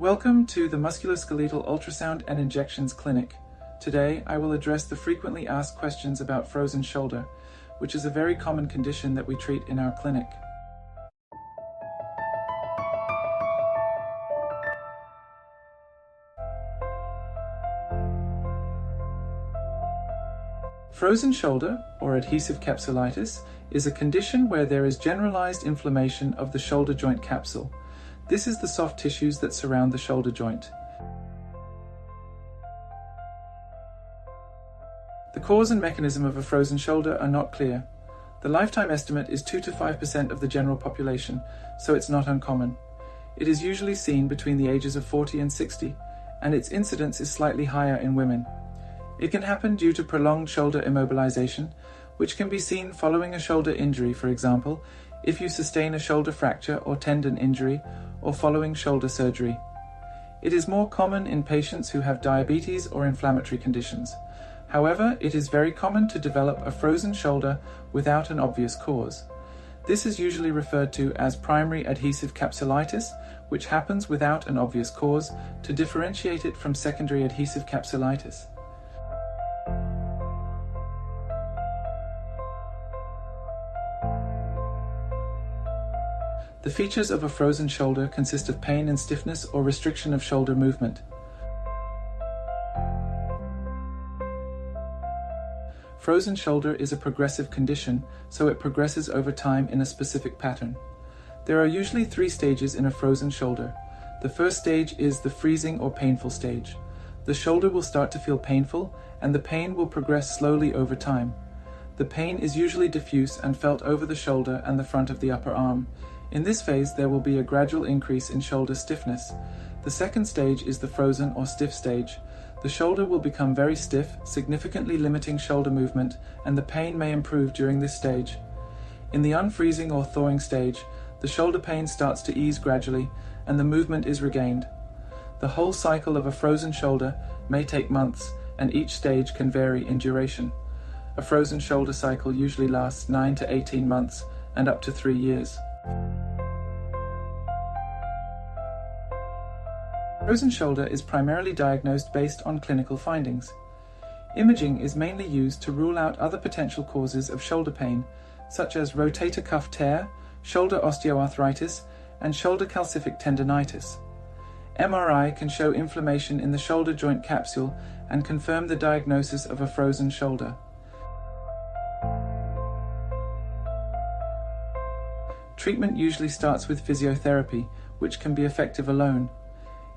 Welcome to the Musculoskeletal Ultrasound and Injections Clinic. Today, I will address the frequently asked questions about frozen shoulder, which is a very common condition that we treat in our clinic. Frozen shoulder, or adhesive capsulitis, is a condition where there is generalized inflammation of the shoulder joint capsule. This is the soft tissues that surround the shoulder joint. The cause and mechanism of a frozen shoulder are not clear. The lifetime estimate is 2 to 5% of the general population, so it's not uncommon. It is usually seen between the ages of 40 and 60, and its incidence is slightly higher in women. It can happen due to prolonged shoulder immobilization, which can be seen following a shoulder injury, for example, if you sustain a shoulder fracture or tendon injury, or following shoulder surgery. It is more common in patients who have diabetes or inflammatory conditions. However, it is very common to develop a frozen shoulder without an obvious cause. This is usually referred to as primary adhesive capsulitis, which happens without an obvious cause, to differentiate it from secondary adhesive capsulitis. The features of a frozen shoulder consist of pain and stiffness or restriction of shoulder movement. Frozen shoulder is a progressive condition, so it progresses over time in a specific pattern. There are usually 3 stages in a frozen shoulder. The first stage is the freezing or painful stage. The shoulder will start to feel painful, and the pain will progress slowly over time. The pain is usually diffuse and felt over the shoulder and the front of the upper arm. In this phase, there will be a gradual increase in shoulder stiffness. The second stage is the frozen or stiff stage. The shoulder will become very stiff, significantly limiting shoulder movement, and the pain may improve during this stage. In the unfreezing or thawing stage, the shoulder pain starts to ease gradually, and the movement is regained. The whole cycle of a frozen shoulder may take months, and each stage can vary in duration. A frozen shoulder cycle usually lasts 9 to 18 months, and up to 3 years. Frozen shoulder is primarily diagnosed based on clinical findings. Imaging is mainly used to rule out other potential causes of shoulder pain, such as rotator cuff tear, shoulder osteoarthritis, and shoulder calcific tendinitis. MRI can show inflammation in the shoulder joint capsule and confirm the diagnosis of a frozen shoulder. Treatment usually starts with physiotherapy, which can be effective alone.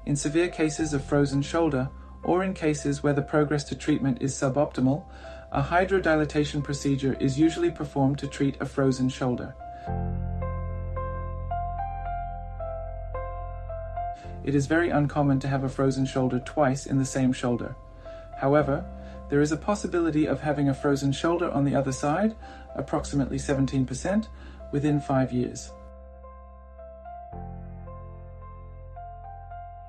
In severe cases of frozen shoulder, or in cases where the progress to treatment is suboptimal, a hydrodilatation procedure is usually performed to treat a frozen shoulder. It is very uncommon to have a frozen shoulder twice in the same shoulder. However, there is a possibility of having a frozen shoulder on the other side, approximately 17%, within 5 years.